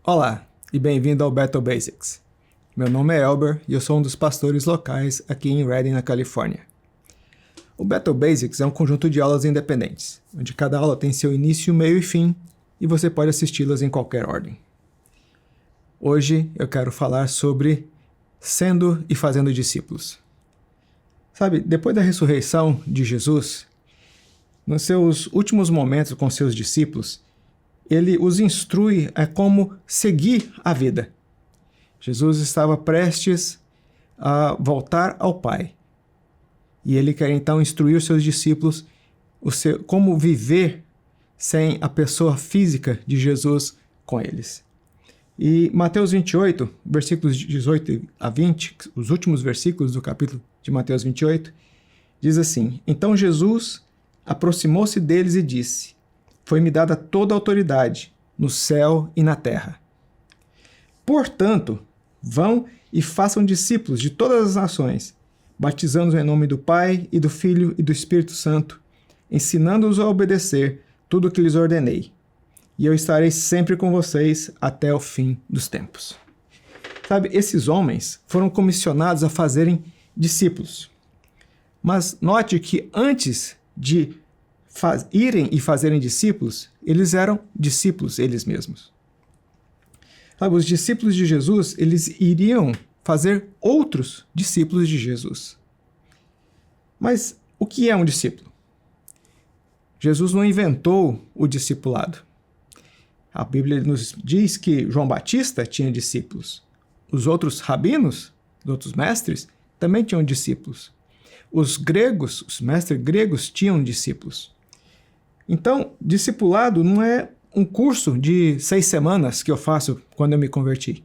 Olá e bem-vindo ao Battle Basics. Meu nome é Elber e eu sou um dos pastores locais aqui em Redding, na Califórnia. O Battle Basics é um conjunto de aulas independentes, onde cada aula tem seu início, meio e fim, e você pode assisti-las em qualquer ordem. Hoje eu quero falar sobre sendo e fazendo discípulos. Sabe, depois da ressurreição de Jesus, nos seus últimos momentos com seus discípulos, ele os instrui a como seguir a vida. Jesus estava prestes a voltar ao Pai. E ele quer então instruir os seus discípulos como viver sem a pessoa física de Jesus com eles. E Mateus 28, versículos 18 a 20, os últimos versículos do capítulo de Mateus 28, diz assim: Então Jesus aproximou-se deles e disse: Foi-me dada toda a autoridade no céu e na terra. Portanto, vão e façam discípulos de todas as nações, batizando-os em nome do Pai e do Filho e do Espírito Santo, ensinando-os a obedecer tudo o que lhes ordenei. E eu estarei sempre com vocês até o fim dos tempos. Sabe, esses homens foram comissionados a fazerem discípulos. Mas note que antes de irem e fazerem discípulos, eles eram discípulos eles mesmos. Sabe, os discípulos de Jesus, eles iriam fazer outros discípulos de Jesus. Mas o que é um discípulo? Jesus não inventou o discipulado. A Bíblia nos diz que João Batista tinha discípulos. Os outros rabinos, os outros mestres, também tinham discípulos. Os gregos, os mestres gregos tinham discípulos. Então, discipulado não é um curso de 6 semanas que eu faço quando eu me converti.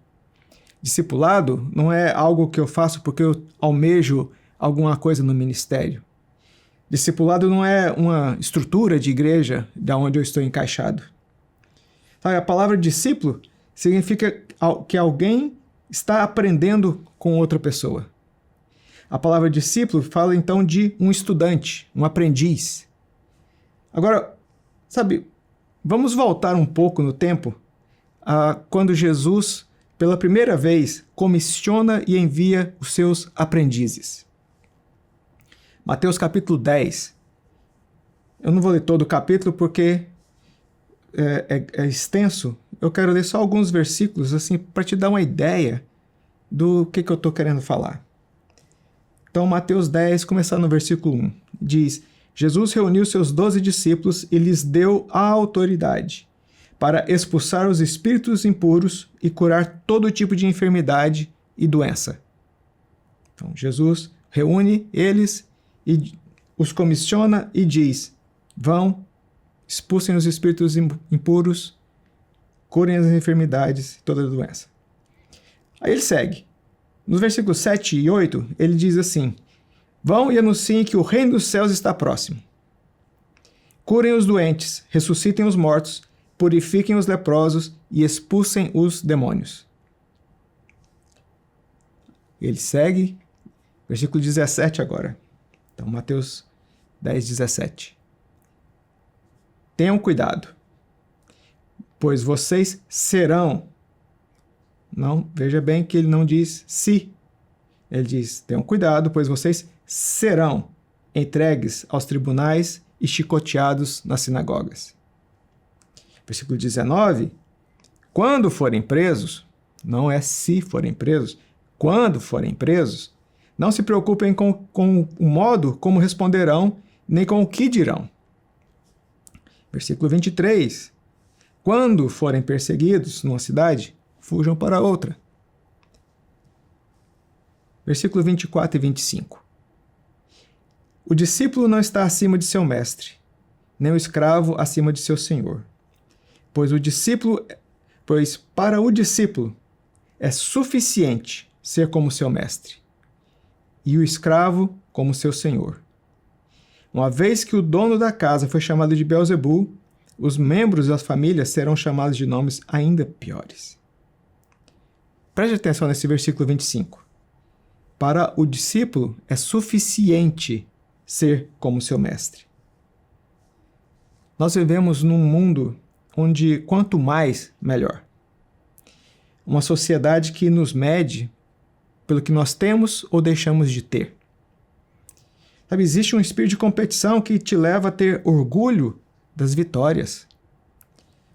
Discipulado não é algo que eu faço porque eu almejo alguma coisa no ministério. Discipulado não é uma estrutura de igreja da onde eu estou encaixado. A palavra discípulo significa que alguém está aprendendo com outra pessoa. A palavra discípulo fala então de um estudante, um aprendiz. Agora, sabe, vamos voltar um pouco no tempo a quando Jesus, pela primeira vez, comissiona e envia os seus aprendizes. Mateus capítulo 10. Eu não vou ler todo o capítulo porque é extenso. Eu quero ler só alguns versículos assim para te dar uma ideia do que eu estou querendo falar. Então, Mateus 10, começando no versículo 1, diz: Jesus reuniu seus 12 discípulos e lhes deu a autoridade para expulsar os espíritos impuros e curar todo tipo de enfermidade e doença. Então, Jesus reúne eles e os comissiona e diz: vão, expulsem os espíritos impuros, curem as enfermidades e toda a doença. Aí ele segue. Nos versículos 7 e 8, ele diz assim: Vão e anunciem que o reino dos céus está próximo. Curem os doentes, ressuscitem os mortos, purifiquem os leprosos e expulsem os demônios. Ele segue, versículo 17 agora. Então, Mateus 10, 17. Tenham cuidado, pois vocês serão. Não, veja bem que ele não diz se. Ele diz: tenham cuidado, pois vocês serão entregues aos tribunais e chicoteados nas sinagogas. Versículo 19. Quando forem presos, não é se forem presos, quando forem presos, não se preocupem com o modo como responderão, nem com o que dirão. Versículo 23. Quando forem perseguidos numa cidade, fujam para outra. Versículo 24 e 25. O discípulo não está acima de seu mestre, nem o escravo acima de seu senhor. Pois para o discípulo é suficiente ser como seu mestre, e o escravo como seu senhor. Uma vez que o dono da casa foi chamado de Beelzebul, os membros das famílias serão chamados de nomes ainda piores. Preste atenção nesse versículo 25. Para o discípulo é suficiente ser como seu mestre. Nós vivemos num mundo onde quanto mais, melhor. uma sociedade que nos mede pelo que nós temos ou deixamos de ter. Sabe, existe um espírito de competição que te leva a ter orgulho das vitórias.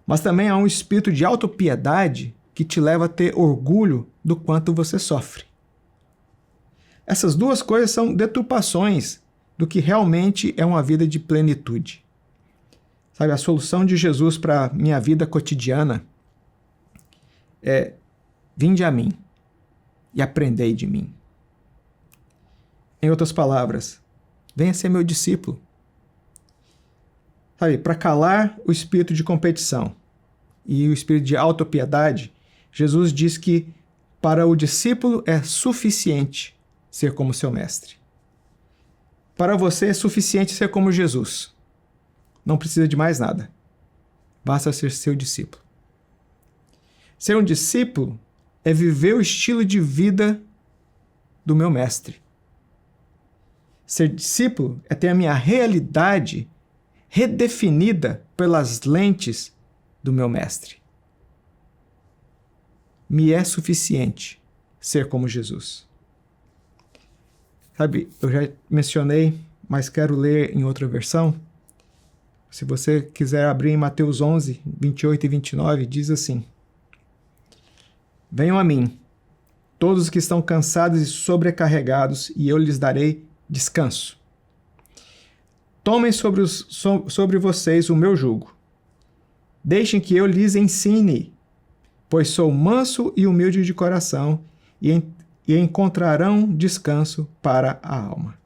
Mas também há um espírito de autopiedade que te leva a ter orgulho do quanto você sofre. Essas duas coisas são deturpações do que realmente é uma vida de plenitude. Sabe, a solução de Jesus para a minha vida cotidiana é: vinde a mim e aprendei de mim. Em outras palavras, venha ser meu discípulo. Sabe, para calar o espírito de competição e o espírito de autopiedade, Jesus diz que para o discípulo é suficiente ser como seu mestre. Para você é suficiente ser como Jesus. Não precisa de mais nada. Basta ser seu discípulo. Ser um discípulo é viver o estilo de vida do meu mestre. Ser discípulo é ter a minha realidade redefinida pelas lentes do meu mestre. Me é suficiente ser como Jesus. Sabe, eu já mencionei, mas quero ler em outra versão. Se você quiser abrir em Mateus 11, 28 e 29, diz assim: venham a mim, todos os que estão cansados e sobrecarregados, e eu lhes darei descanso. Tomem sobre vocês o meu jugo. Deixem que eu lhes ensine, pois sou manso e humilde de coração, e encontrarão descanso para a alma.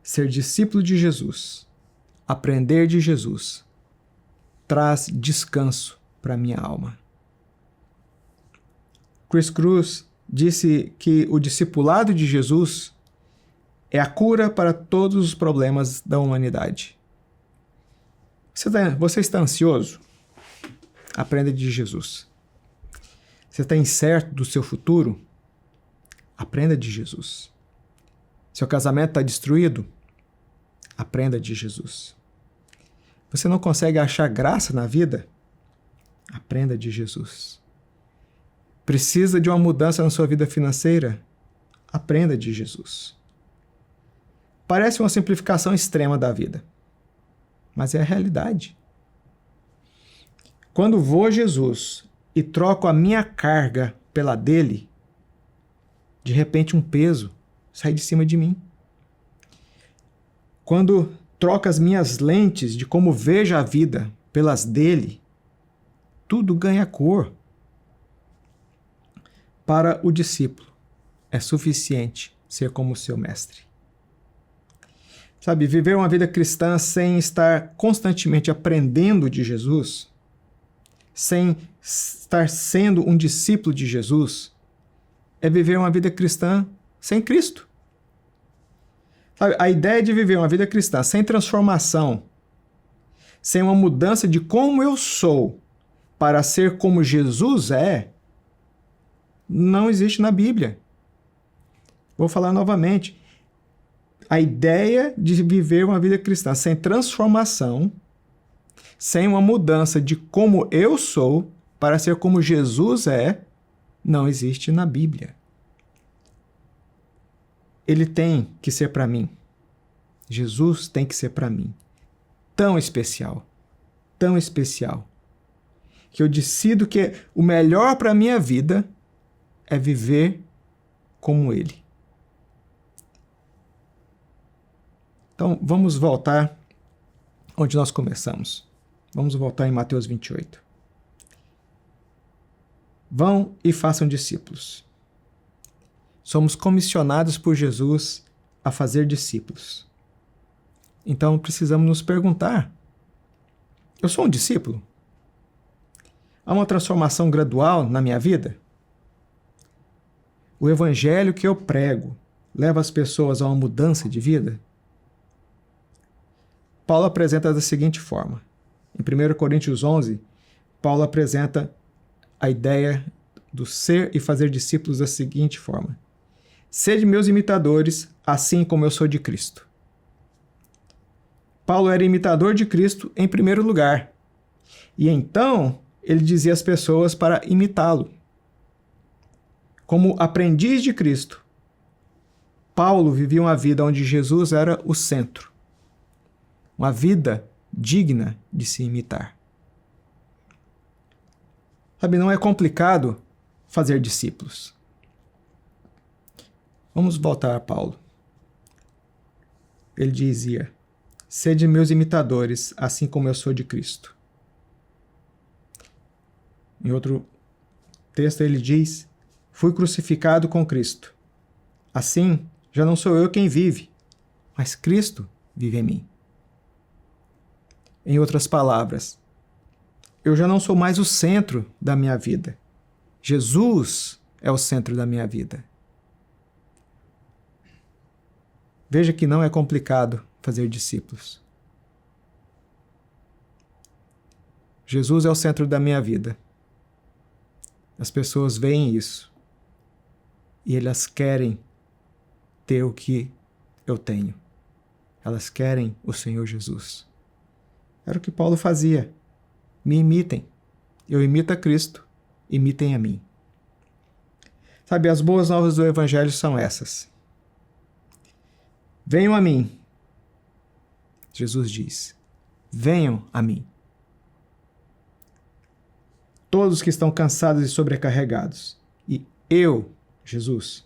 Ser discípulo de Jesus, aprender de Jesus, traz descanso para minha alma. Chris Cruz disse que o discipulado de Jesus é a cura para todos os problemas da humanidade. Você está ansioso? Aprenda de Jesus. Você está incerto do seu futuro? Aprenda de Jesus. Seu casamento está destruído? Aprenda de Jesus. Você não consegue achar graça na vida? Aprenda de Jesus. Precisa de uma mudança na sua vida financeira? Aprenda de Jesus. Parece uma simplificação extrema da vida, mas é a realidade. Quando vou a Jesus e troco a minha carga pela dele, de repente um peso sai de cima de mim. Quando troco as minhas lentes de como vejo a vida pelas dele, tudo ganha cor. Para o discípulo, é suficiente ser como o seu mestre. Sabe, viver uma vida cristã sem estar constantemente aprendendo de Jesus, sem estar sendo um discípulo de Jesus, é viver uma vida cristã sem Cristo. Sabe, a ideia de viver uma vida cristã sem transformação, sem uma mudança de como eu sou para ser como Jesus é, não existe na Bíblia. Vou falar novamente. A ideia de viver uma vida cristã sem transformação, sem uma mudança de como eu sou para ser como Jesus é, não existe na Bíblia. Ele tem que ser para mim. Jesus tem que ser para mim. Tão especial, que eu decido que o melhor para a minha vida é viver como Ele. Então, vamos voltar onde nós começamos. Vamos voltar em Mateus 28. Vão e façam discípulos. Somos comissionados por Jesus a fazer discípulos. Então, precisamos nos perguntar: eu sou um discípulo? Há uma transformação gradual na minha vida? O evangelho que eu prego leva as pessoas a uma mudança de vida? Paulo apresenta da seguinte forma. Em 1 Coríntios 11, Paulo apresenta a ideia do ser e fazer discípulos da seguinte forma: sede meus imitadores, assim como eu sou de Cristo. Paulo era imitador de Cristo em primeiro lugar. E então, ele dizia às pessoas para imitá-lo. Como aprendiz de Cristo, Paulo vivia uma vida onde Jesus era o centro. Uma vida digna de se imitar. Sabe, não é complicado fazer discípulos. Vamos voltar a Paulo. Ele dizia: sede meus imitadores, assim como eu sou de Cristo. Em outro texto ele diz: fui crucificado com Cristo. Assim, já não sou eu quem vive, mas Cristo vive em mim. Em outras palavras, eu já não sou mais o centro da minha vida. Jesus é o centro da minha vida. Veja que não é complicado fazer discípulos. Jesus é o centro da minha vida. As pessoas veem isso e elas querem ter o que eu tenho. Elas querem o Senhor Jesus. Era o que Paulo fazia. Me imitem. Eu imito a Cristo. Imitem a mim. Sabe, as boas novas do Evangelho são essas. Venham a mim. Jesus diz: venham a mim. Todos que estão cansados e sobrecarregados. E eu, Jesus,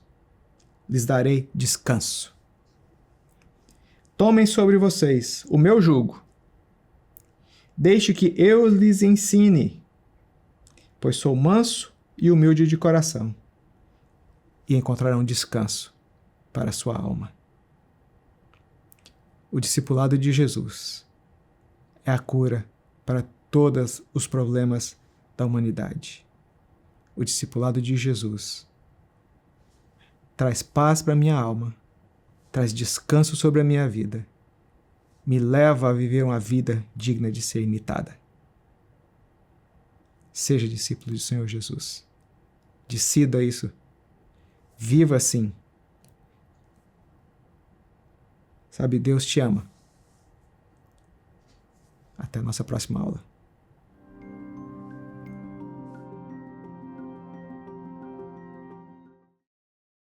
lhes darei descanso. Tomem sobre vocês o meu jugo. Deixe que eu lhes ensine, pois sou manso e humilde de coração, e encontrarão descanso para a sua alma. O discipulado de Jesus é a cura para todos os problemas da humanidade. O discipulado de Jesus traz paz para a minha alma, traz descanso sobre a minha vida, me leva a viver uma vida digna de ser imitada. Seja discípulo do Senhor Jesus. Decida isso. Viva assim. Sabe, Deus te ama. Até a nossa próxima aula.